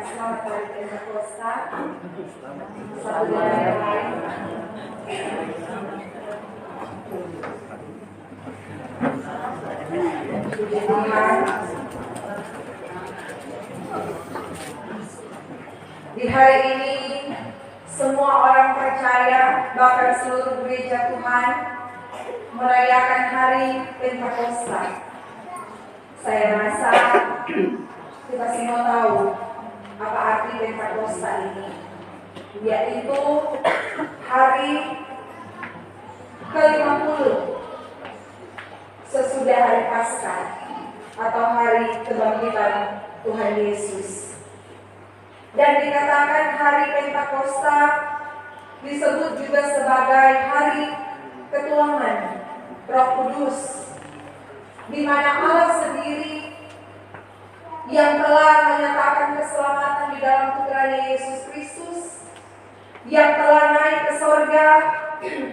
selamat hari Pentakosta. Satu dan yang lain. Puji Tuhan. Di hari ini semua orang percaya, bahkan seluruh gereja Tuhan, merayakan hari Pentakosta. Saya rasa kita semua tahu apa arti Pentakosta ini, yaitu hari ke-50 sesudah hari Paskah atau hari kebangkitan Tuhan Yesus. Dan dikatakan hari Pentakosta disebut juga sebagai hari ketuanan Roh Kudus, di mana Allah sendiri yang telah menyatakan keselamatan di dalam Putranya Yesus Kristus, yang telah naik ke sorga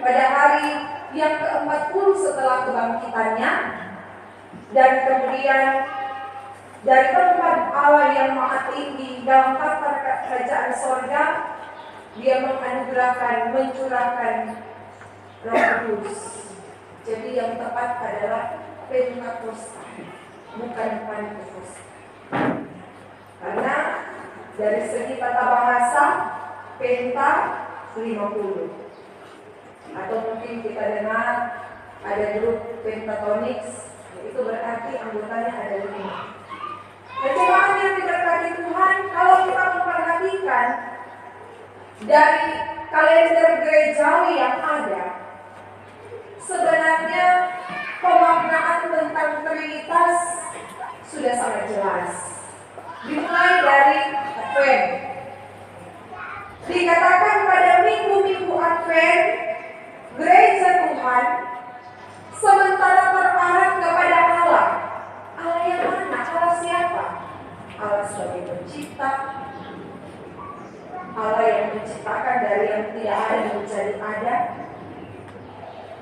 pada hari yang ke-40 setelah kebangkitannya, dan kemudian dari tempat Allah yang maha tinggi dalam tata kerajaan sorga, Dia menganugerahkan, mencurahkan Roh Kudus. Jadi yang tepat adalah Pentakosta, bukan Pantekosta. Karena dari segi tata bahasa, Penta 50. Atau mungkin kita dengar ada grup Pentatonix, itu berarti anggotanya ada 5. Kejemaat yang diberkati Tuhan, kalau kita memperhatikan dari kalender gerejawi yang ada, sebenarnya pemaknaan tentang Trinitas sudah sangat jelas. Dimulai dari Advent. Dikatakan pada minggu-minggu Advent, gereja Tuhan sementara terarah kepada Allah. Allah yang mana? Allah siapa? Allah sebagai pencipta, Allah yang menciptakan dari yang tidak ada menjadi ada,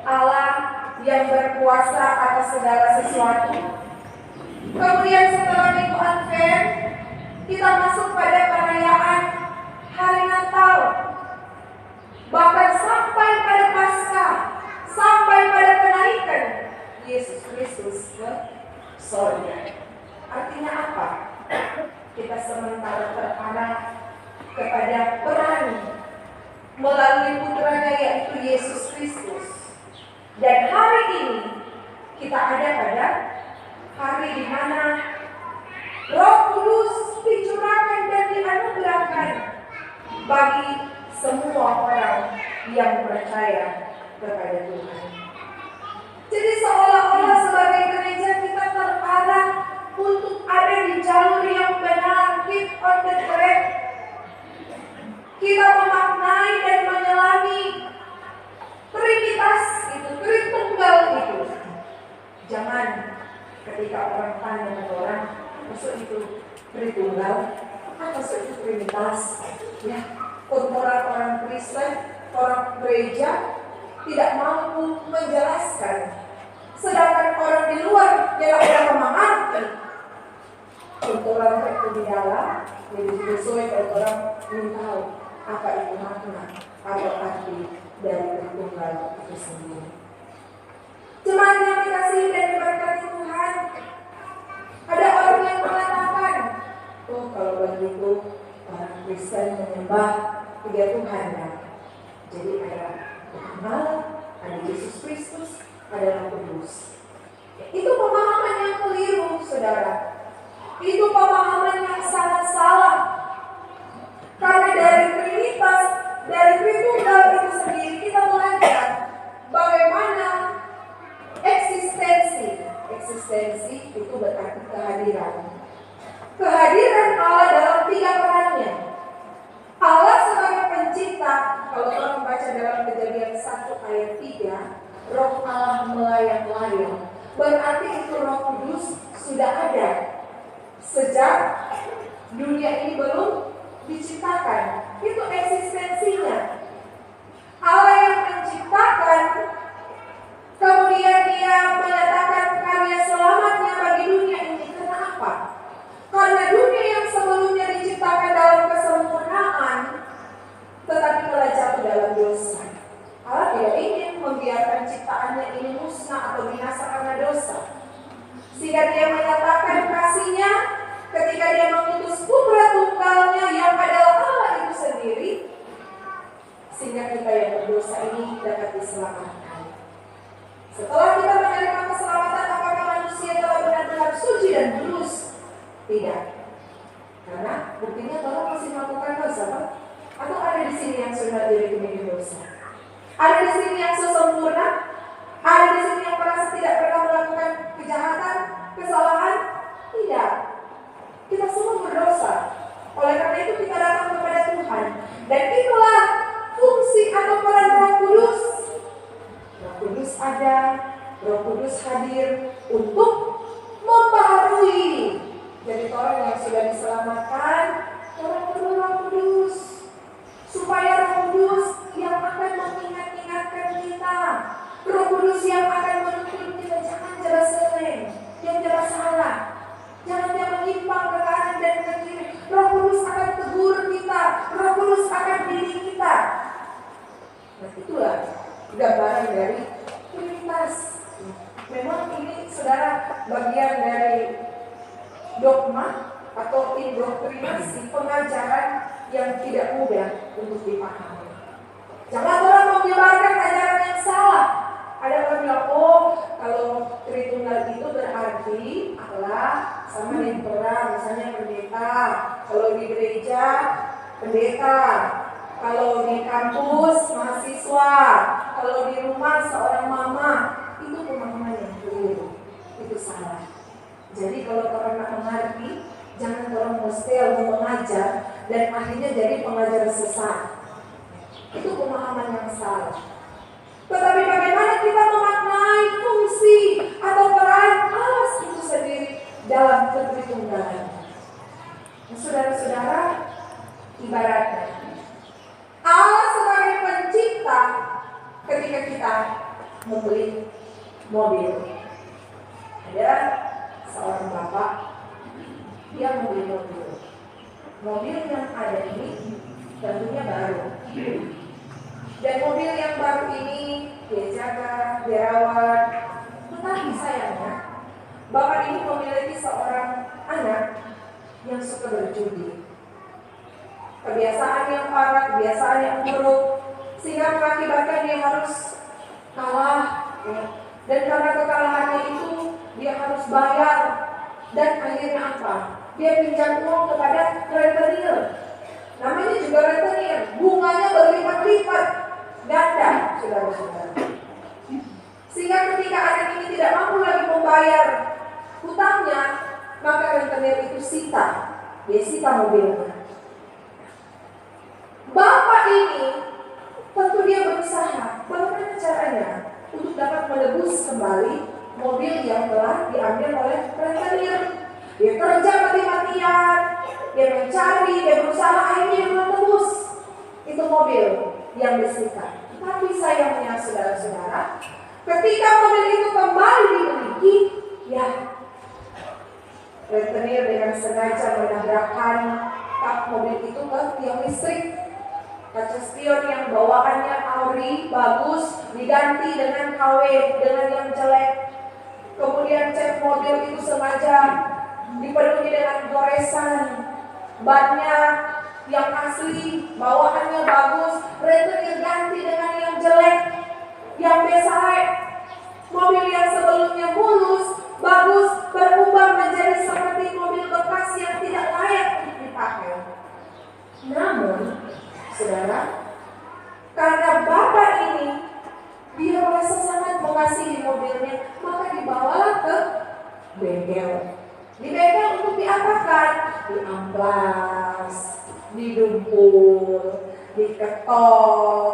Allah yang berkuasa atas segala sesuatu. Kemudian setelah minggu Advent, kita masuk pada perayaan hari Natal, bahkan sampai pada Paskah, sampai pada kenaikan Yesus Kristus ke sorga. Artinya apa? Kita sementara terarah kepada peran melalui putranya yaitu Yesus Kristus. Dan hari ini kita ada pada hari di mana Roh Kudus dicurahkan dan dianugerahkan bagi semua orang yang percaya kepada Tuhan. Jadi seolah-olah sebagai gereja kita terarah untuk ada di jalur yang benar, keep on the track. Kita memaknai dan menyelami Trinitas itu, Tritunggal itu. Jangan ketika orang tanya dengan orang, maksud itu Tritunggal, apa maksud itu Trinitas? Ya, untuk orang Kristen, orang gereja tidak mampu menjelaskan. Sedangkan orang di luar yang tidak mengerti. Untuk orang itu di dalam, jadi sesuai kalau orang ingin tahu apa itu makna, apa arti dari Tritunggal itu sendiri. Jemaat yang dikasihi dan diberkati Tuhan, ada orang yang mengatakan, oh kalau begitu orang Kristen menyembah 3 Tuhan ya. Jadi ada Tuhan Allah, ada Yesus Kristus, ada Roh Kudus. Itu pemahaman yang keliru, saudara. Itu pemahaman yang sangat salah. Karena dari Trinitas, dari Tritunggal itu sendiri kita belajar bagaimana eksistensi. Eksistensi itu berarti kehadiran. Kehadiran Allah dalam 3 perannya. Allah sebagai pencipta, kalau kita membaca dalam Kejadian 1 ayat 3, Roh Allah melayang-layang. Berarti itu Roh Kudus sudah ada sejak dunia ini belum diciptakan. Itu eksistensinya. Allah yang menciptakan, kemudian Dia menyatakan karya selamatnya bagi dunia ini. Kenapa? Karena dunia yang sebelumnya diciptakan dalam sehingga dia menyatakan kasihnya ketika dia mengutus putra tunggalnya yang adalah Allah itu sendiri, sehingga kita yang berdosa ini dapat diselamatkan. Setelah kita menerima keselamatan, apakah manusia telah benar-benar suci dan kudus? Tidak. Karena buktinya orang masih melakukan dosa, Pak. Atau ada di sini yang sudah diri dosa? Ada di sini yang sempurna? Ada di sini yang merasa tidak pernah melakukan kejahatan, kesalahan? Tidak. Kita semua berdosa. Oleh karena itu kita datang kepada Tuhan. Dan itulah fungsi atau peran Roh Kudus. Roh Kudus ada, Roh Kudus hadir untuk membaharui. Jadi orang yang sudah diselamatkan, orang perlu Roh Kudus. Supaya Roh Kudus yang akan mengingat-ingatkan kita. Roh Kudus yang akan menuntun kita, jangan jalan seleng, jangan jalan salah. Jangan dia menyimpang ke kanan dan ke kiri. Roh Kudus akan tegur kita. Roh Kudus akan didik kita. Nah itulah gambaran dari Trinitas. Memang ini saudara bagian dari dogma atau indoktrinasi pengajaran yang tidak mudah untuk dipahami. Jangan orang menyebarkan ajaran yang salah. Ada orang bilang, oh kalau Tritunggal itu berarti Allah sama dengan orang, misalnya pendeta. Kalau di gereja, pendeta. Kalau di kampus, mahasiswa. Kalau di rumah, seorang mama. Itu pemahaman yang keliru. Itu salah. Jadi kalau orang nak mengerti, jangan orang mostel mengajar dan akhirnya jadi pengajar sesat. Itu pemahaman yang salah. Tetapi bagaimana kita memaknai fungsi atau peran Allah itu sendiri dalam Tritunggalan? Saudara-saudara, ibaratnya Allah sebagai pencipta ketika kita membeli mobil. Ada seorang bapak, dia membeli mobil. Mobil yang ada ini tentunya baru. Dan mobil yang baru ini dia jaga, dia rawat. Tetapi sayangnya, bapak ini memiliki seorang anak yang suka berjudi. Kebiasaan yang parah, kebiasaan yang buruk, sehingga mengakibatkan dia harus kalah. Dan karena kekalahannya itu, dia harus bayar. Dan akhirnya apa? Dia pinjam uang kepada rentenir. Namanya juga rentenir, bunganya berlipat-lipat. Ganda, saudara-saudara. Sehingga ketika anak ini tidak mampu lagi membayar hutangnya, maka rentenir itu sita. Dia sita mobilnya. Bapak ini tentu dia berusaha bagaimana caranya untuk dapat menebus kembali mobil yang telah diambil oleh rentenir. Dia kerja mati-matian, dia mencari, dia berusaha, akhirnya dia menebus itu mobil yang disita. Tapi sayangnya saudara-saudara, ketika mobil itu kembali dimiliki, ya rentenir dengan sengaja menabrakkan kap mobil itu ke tiang listrik. Kaca spion yang bawaannya ori bagus diganti dengan KW dengan yang jelek. Kemudian cek mobil itu sengaja dipenuhi dengan goresan. Bannya yang asli, bawaannya bagus, rentenir ganti dengan yang jelek, yang besar. Mobil yang sebelumnya mulus, bagus, berubah menjadi seperti mobil bekas yang tidak layak untuk dipakai. Namun, saudara, karena bapak ini dia merasa sangat mengasihi mobilnya, maka dibawalah ke bengkel. Di bengkel untuk diapakan? Diamplas, didumpul, diketok.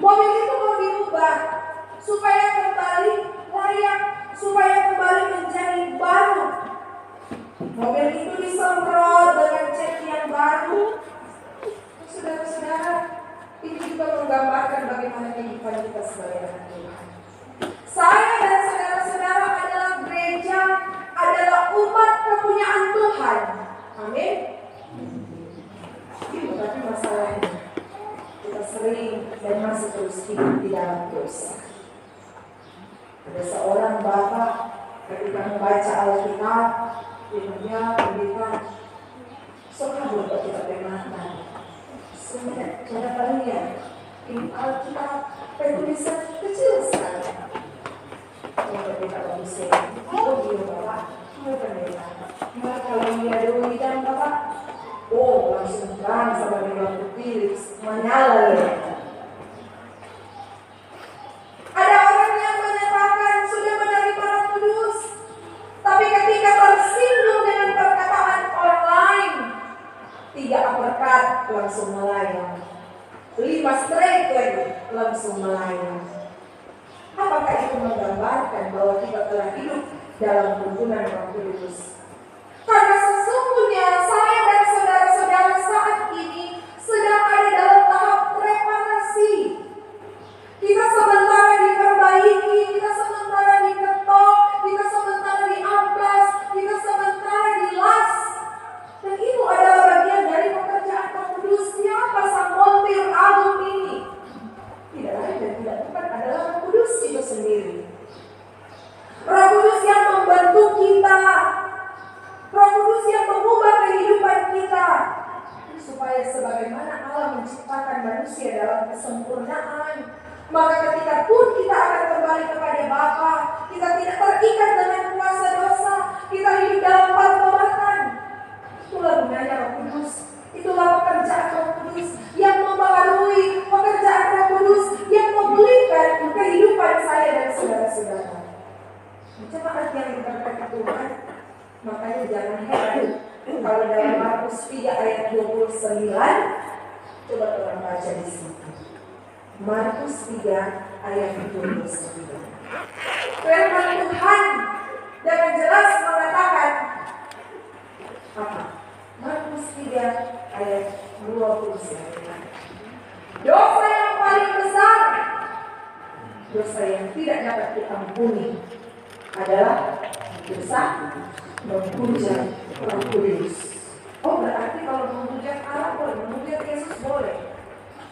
Mobil itu mau diubah supaya kembali layak, supaya kembali menjadi baru. Mobil itu disemprot dengan cat yang baru. Saudara-saudara, ini juga menggambarkan bagaimana kehidupan kita sebagai anak Tuhan. Saya dan saudara-saudara adalah gereja, adalah umat kepunyaan Tuhan. Amin. Tapi masalahnya, kita sering dan masih terus hidup di dalam dosa. Ada seorang bapak Ketika membaca Alkitab, ilmunya pendidikan, sokabur kita perkenalkan. Sebenarnya cara kalian, ini Alkitab penulisan kecil sekali. Kalau kita bisa, Bapak, mau pendeta. Maka kalau dia dulu dan Bapak, langsung terang sama dengan putih, menyala ya. Ada orang yang menyatakan sudah menerima Roh Kudus, tapi ketika tersinggung dengan perkataan orang lain, 3 uppercut langsung melayang, 5 straight leg langsung melayang. Apakah itu menggambarkan bahwa kita telah hidup dalam tuntunan Roh Kudus? Karena sesungguhnya saya dan saudara-saudara saat ini sedang ada dalam tahap reparasi. Kita sementara diperbaiki, kita sementara diketok, kita sementara diamplas, kita sementara dilas. Dan itu adalah bagian dari pekerjaan Roh Kudus. Siapa sang montir agung ini? Tidak lain dan tidak bukan adalah Roh Kudus itu sendiri. Roh Kudus yang membentuk kita, Roh Kudus yang mengubah kehidupan kita, supaya sebagaimana Allah menciptakan manusia dalam kesempurnaan, maka ketika pun kita akan kembali kepada Bapa, kita tidak terikat dengan kuasa dosa, kita hidup dalam pertobatan. Itulah gunanya Roh Kudus. Itulah pekerjaan Roh Kudus yang mempengaruhi pekerjaan Roh Kudus yang memulihkan kehidupan saya dan saudara-saudara. Jemaat yang diberkati Tuhan, makanya jangan heran kalau dalam Markus 3 ayat 29, coba orang baca di sini. Markus 3 ayat 29. Firman Tuhan dengan jelas mengatakan apa? Markus 3 ayat 29. Dosa yang paling besar, dosa yang tidak dapat diampuni adalah dosa menghujat Roh Kudus. Berarti kalau menghujat Allah boleh, menghujat Yesus boleh.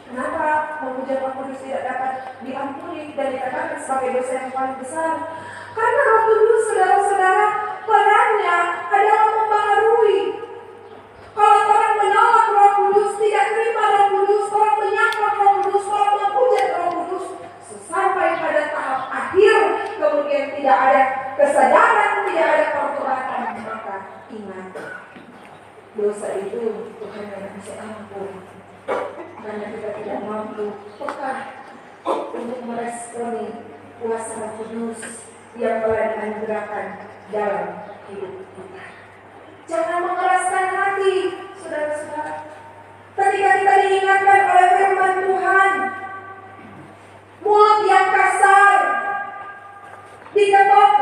Kenapa menghujat Roh Kudus tidak dapat diampuni dan dikatakan sebagai dosa yang paling besar? Karena Roh Kudus, saudara-saudara, perannya adalah mempengaruhi. Kalau orang menolak Roh Kudus, tidak terima Roh Kudus, orang menyangkal Roh Kudus, orang menghujat Roh Kudus, sampai pada tahap akhir, kemudian tidak ada kesadaran, tidak ada pertobatan, maka ingat, dosa itu Tuhan yang bisa ampun. Karena kita tidak mampu peka untuk meresponi kuasa Roh Kudus yang telah dianugerahkan dalam hidup kita. Jangan mengeraskan hati, saudara-saudara. Ketika kita diingatkan oleh firman Tuhan, mulut yang kasar diketok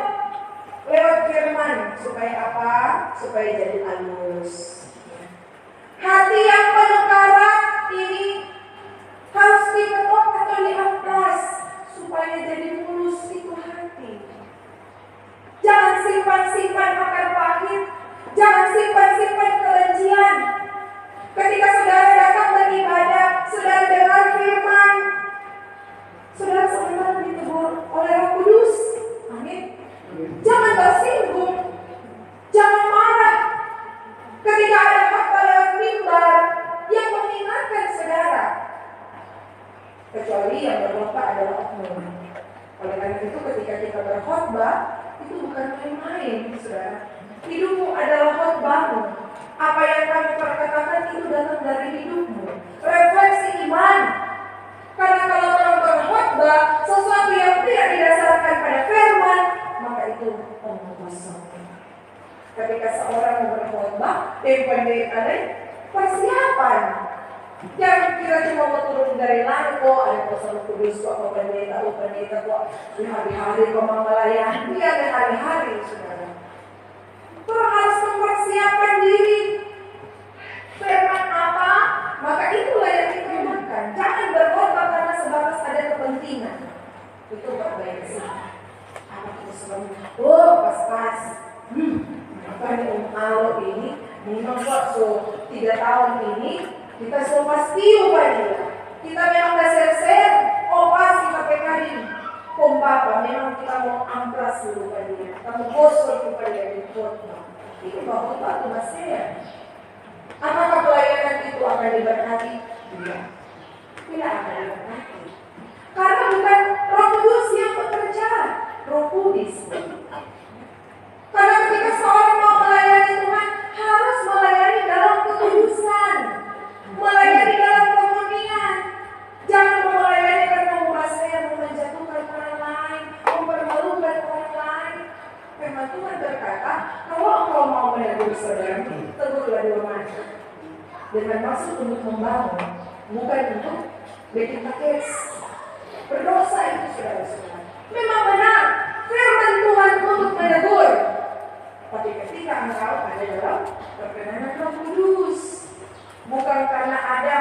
lewat firman supaya apa? Supaya jadi halus. Hati yang penuh karat ini harus diketok atau diamplas supaya jadi mulus itu hati. Jangan simpan-simpan akar pahit, jangan simpan-simpan kebencian. Ketika saudara datang beribadah, saudara dengar firman, saudara sebenarnya ditegur oleh Roh Kudus. Amin. Jangan tersinggung, jangan marah. Ketika ada khotbah lewat mimbar yang mengingatkan saudara, kecuali yang berkhotbah adalah oknum. Oleh karena itu ketika kita berkhotbah itu bukan main-main, saudara. Hidupmu adalah khotbahmu. Apa yang kami perkatakan itu datang dari hidupmu. Refleksi iman. Karena kalau orang berkhotbah sesuatu yang tidak didasarkan pada firman, maka itu omong kosong. Ketika seorang berkhotbah, pendeta persiapan. Jangan kira cuma mau turun dari langit, ada kuasa Roh Kudus kok, pendeta kok hari-hari kok mau melayani. Dia ada hari-hari, saudara. Orang harus mempersiapkan diri. Firman apa? Maka itulah yang dikembangkan. Jangan berkhotbah karena sebatas ada kepentingan. Itu gak baik sih. Apa kita sebutnya? Pas-pas. Apa nih Alo ini? Minum kok 3 tahun ini. Kita semua pasti upaya. Kita memang gak ser-ser. Pas kita PKD. Pembapa memang kita mau amplas dulu pada dia, kita mau gosok kepada dia di khotbah. Itu batu-batu masih. Apakah pelayanan itu akan diberkati? Tidak. Tidak akan diberkati. Karena bukan Roh Kudus yang bekerja, Roh Kudus. Karena ketika seorang mau melayani Tuhan, harus melayani dalam kekudusan, melayani dalam kemuliaan. Jangan melayani karena merasa mau menjatuhkan orang lain, mempermalukan orang lain. Firman Tuhan berkata, kalau engkau mau menegur saudara, tegurlah dua mata. Dengan maksud untuk membangun, bukan untuk bikin paket. Berdosa itu saudara-saudara. Memang benar, firman Tuhan untuk menegur. Tapi ketika engkau ada dalam perkenanan Roh Kudus, bukan karena ada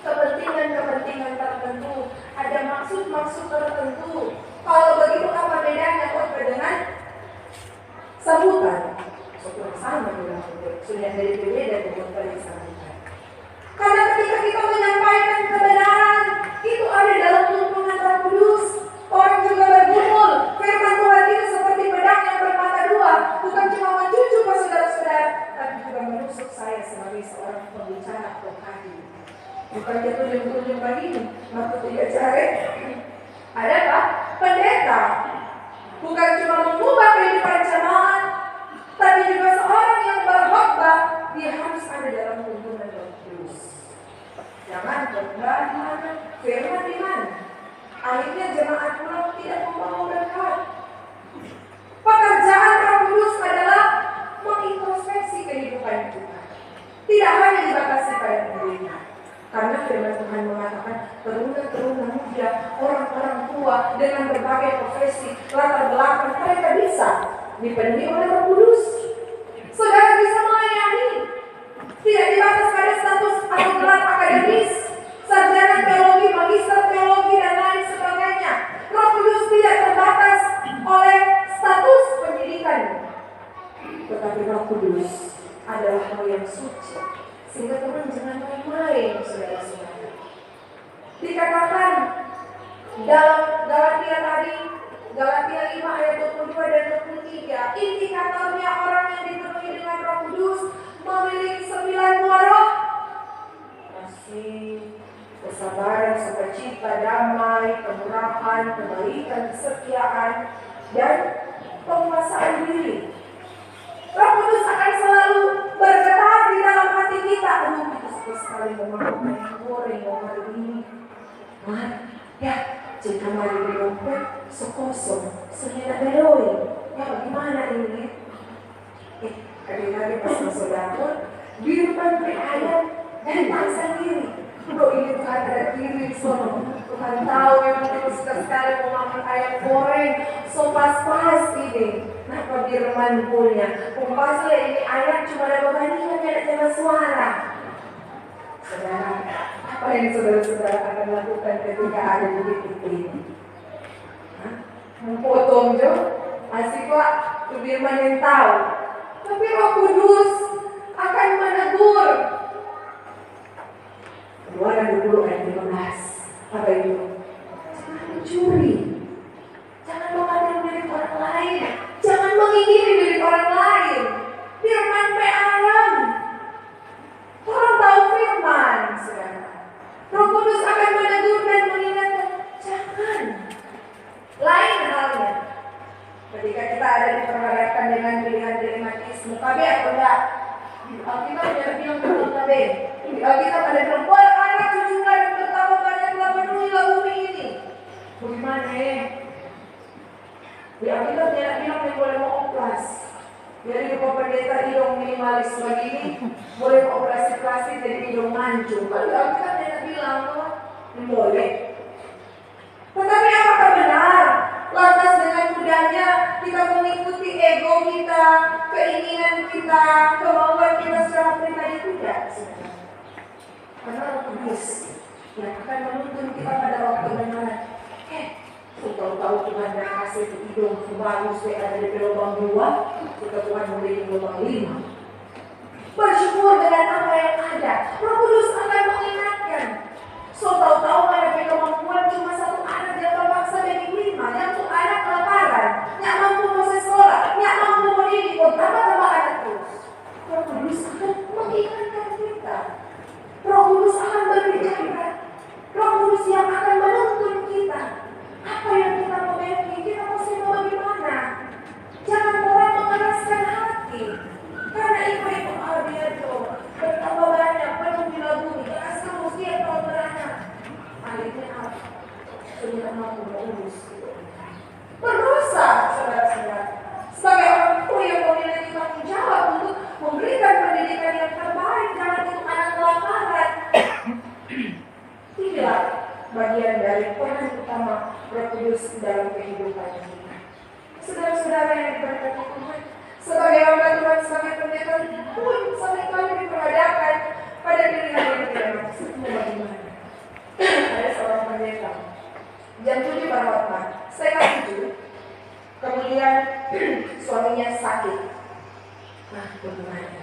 kepentingan tertentu, ada maksud tertentu. Kalau begitu apa bedanya dengan sambutan? Sudah sama dengan sudah dari berbeda dengan sambutan. Karena ketika kita menyampaikan kebenaran, itu ada dalam tuntunan Roh Kudus. Orang juga bergumul. Firman Tuhan itu seperti pedang yang bermata dua, bukan cuma mencucu ke saudara-saudara, tapi juga menusuk saya sebagai seorang pembicara rohani. Bukan jatuh ujung-ujung begini, waktu tidak cari. Ada apa? Pendeta. Bukan cuma mengubah kehidupan jemaat, tapi juga seorang yang berkhotbah, dia harus ada dalam tuntunan Roh Kudus. Jangan khotbah di mana, firman di mana. Akhirnya jemaat pulang tidak membawa berkat. Pekerjaan Roh Kudus adalah mengintrospeksi kehidupan kita. Tidak hanya dibatasi pada pendeta. Karena firman Tuhan mengatakan teruna-teruna muda, orang-orang tua dengan berbagai profesi, latar belakang, mereka bisa dipenuhi oleh Roh Kudus. Saudara bisa melayani. Tidak dibatas pada status atau gelar akademis, sarjana teologi, magister teologi, dan lain sebagainya. Roh Kudus tidak terbatas oleh status pendidikan. Tetapi Roh Kudus adalah hal yang suci. Sehingga Tuhan jangan main-main, saudara-saudara. Dikatakan dalam Galatia tadi, Galatia 5 ayat 22 dan 23, indikatornya orang yang dipenuhi dengan Roh Kudus memiliki 9 buah roh. Kasih, kesabaran, sukacita, damai, kemurahan, kebaikan, kesetiaan, dan penguasaan diri. Roh Kudus akan selalu bergetar di dalam hati kita. Aduh, kita suka sekali memakai yang goreng, hari ini. Ya, jika mari berobat, sekosong, senyata beroi. Ya, bagaimana ini? Kadang-kadang pas masuk dapur, di depan ayam, dan paksa diri. Bro, ini Tuhan ada kiri, Tuhan tahu memang kita suka sekali memakan ayam goreng, so pas-pas ini. Nah, Firman punya, kumpasnya ini ayam cuma ada bandingan, ada jalan suara. Saudara, apa yang saudara-saudara akan lakukan ketika ada di titik ini? Mempotong jo, asik pak, Firman yang tahu. Tapi Roh Kudus akan menegur. Keluaran 20 ayat 15. Apa itu? Jangan mencuri. Jangan mengambil milik orang lain. Jangan mengingini milik orang lain. Firman ayam. Orang tahu firman, saudara. Roh Kudus akan menegur dan mengingatkan. Jangan. Lain halnya. Ketika kita ada diperhadapkan dengan pilihan-pilihan ismu, KB atau enggak? Alkitab tidak bilang betul KB. Alkitab ada bilang, anak cuculah dan betapa banyaklah penuhilah bumi ini. Bagaimana ya? Di Alkitab tidak bilang yang boleh mau oplas. Jadi kalau pendeta hidung minimalis begini, boleh operasi plastik jadi hidung mancung. Kalau di Alkitab tidak bilang bahwa boleh. Tetapi apakah benar? Lantas dengan mudahnya kita mengikuti ego kita, keinginan kita, kemauan kita secara pribadi tidak, saudara. Karena Roh Kudus yang akan menuntun kita pada waktu benar. Tahu-tahu Tuhan dah kasih hidung bagus ada di lubang 2, kita Tuhan memberi lubang 5. Bersyukur dengan apa yang ada. Roh Kudus akan mengingatkan. So tahu-tahu ada kemampuan cuma 1 anak dia terpaksa jadi 5. Hanya untuk anak kelaparan, nggak mampu mau sekolah, nggak mampu mau didik, tambah anak terus. Roh Kudus akan mengingatkan kita. Roh Kudus akan berbicara. Roh Kudus yang akan menuntun kita. Apa yang kita mau miliki, kita mesti mau bagaimana. Jangan orang mengeraskan hati. Karena ibu-ibu dia tuh bertambah banyak, penuh di bumi. Keras terus dia kalau beranak. Akhirnya apa? Sudah mampu mengurus. Berdosa, saudara-saudara. Sebagai orang tua yang memiliki tanggung jawab untuk memberikan pendidikan yang terbaik, jangan untuk anak kelaparan. Tidak bagian dari peran utama Roh Kudus dalam kehidupan kita. Saudara-saudara yang diberkati Tuhan, sebagai hamba Tuhan, sebagai pendeta pun seringkali diperhadapkan pada pilihan yang tidak maksud bagaimana. Ada seorang pendeta jam 7 berkhotbah, setengah 7, kemudian suaminya sakit. Nah, bagaimana?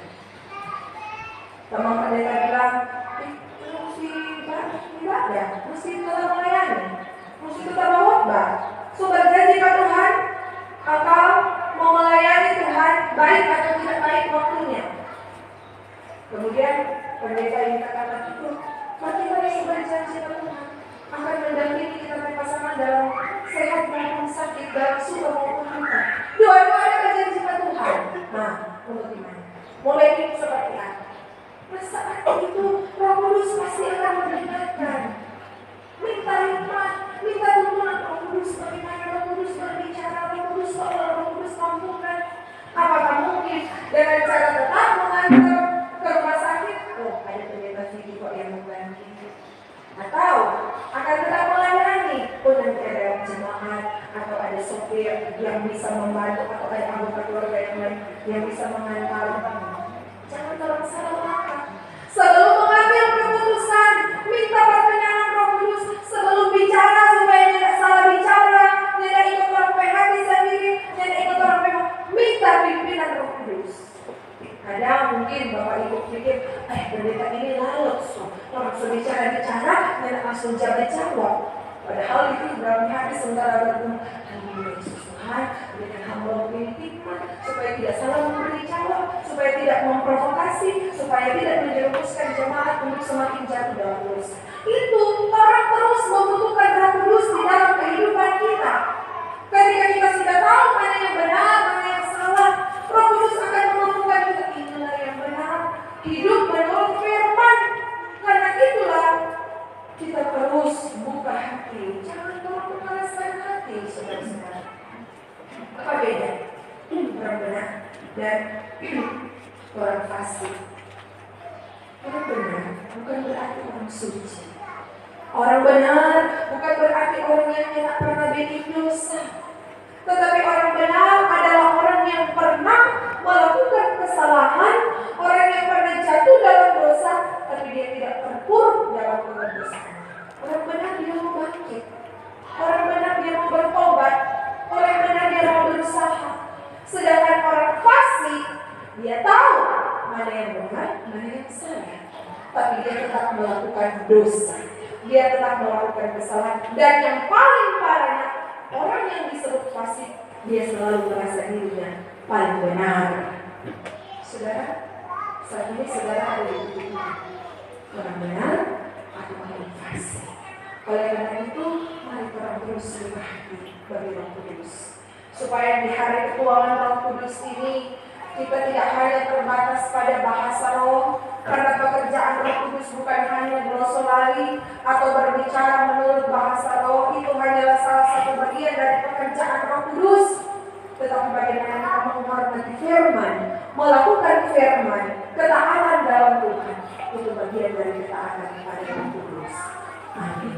Teman pendeta bilang, mesti ibadah, mesti tetap melayani, mesti tetap khotbah. So berjanji ke Tuhan, atau mau melayani Tuhan, baik atau tidak baik waktunya. Kemudian pendeta ini katakan itu, bagaimana yang berjanji ke Tuhan akan mendampingi kita berpasangan dalam sehat maupun sakit, dalam suka maupun duka. Dua-dua ada berjanji ke Tuhan. Nah, untuk gimana? Mulai ini seperti apa? Nah, saat itu Roh Kudus pasti akan mendengarkan. Minta hikmat, minta tuntunan Roh Kudus, bagaimana Roh Kudus berbicara, Roh Kudus tolong, Roh Kudus mampukan. Apakah mungkin dengan cara tetap mengantar ke rumah sakit? Oh, ada pendeta sini kok yang membantu. Atau akan tetap melayani, pun nanti ada jemaat atau ada sopir yang bisa membantu, atau ada anggota keluarga yang lain yang bisa mengantar. Jangan tolong salah langkah. Sebelum mengambil keputusan, minta perkenanan Roh Kudus. Sebelum bicara supaya tidak salah bicara, tidak ikut orang hati sendiri, tidak ikut orang minta pimpinan Roh Kudus. Kadang mungkin Bapak Ibu pikir, pendeta ini lalu orang bicara dan langsung jawab. Padahal itu dalam hati sementara bertemu, Tuhan, berikan hamba memilih hikmat, supaya tidak salah berbicara, supaya tidak memprovokasi, supaya tidak menjerumuskan jemaat untuk semakin jatuh dalam dosa. Itu orang terus membutuhkan Roh Kudus di dalam kehidupan kita. Ketika kita sudah tahu mana yang benar, mana yang salah, Roh Kudus akan memampukan kita. Inilah yang benar, hidup menurut firman. Karena itulah kita terus buka hati. Jangan terlalu mengeraskan hati, saudara-saudara. Apa beda? Orang benar dan orang fasik. Orang benar bukan berarti orang suci. Orang benar bukan berarti orang yang tidak pernah bikin dosa. Tetapi orang benar adalah orang yang pernah melakukan kesalahan, orang yang pernah jatuh dalam dosa, tapi dia tidak terpuruk dalam kedosaan. Orang benar dia mau bangkit. Orang benar dia mau bertobat. Orang benar dia mau berusaha. Sedangkan orang fasik, dia tahu mana yang benar, mana yang salah. Tapi dia tetap melakukan dosa. Dia tetap melakukan kesalahan. Dan yang paling parah, orang yang disebut fasik, dia selalu merasa dirinya paling benar. Saudara, saat ini saudara ada di titik orang benar atau orang fasik. Oleh karena itu, mari kita terus berhati bagi Roh Kudus. Supaya di hari ketuaan Roh Kudus ini, kita tidak hanya terbatas pada bahasa roh, karena pekerjaan Roh Kudus bukan hanya glosolali atau berbicara menurut bahasa roh. Itu hanyalah salah satu bagian dari pekerjaan Roh Kudus. Tetapi bagaimana kita menghormati firman, melakukan firman, ketaatan dalam Tuhan, itu bagian dari ketaatan kepada Roh Kudus. Amin.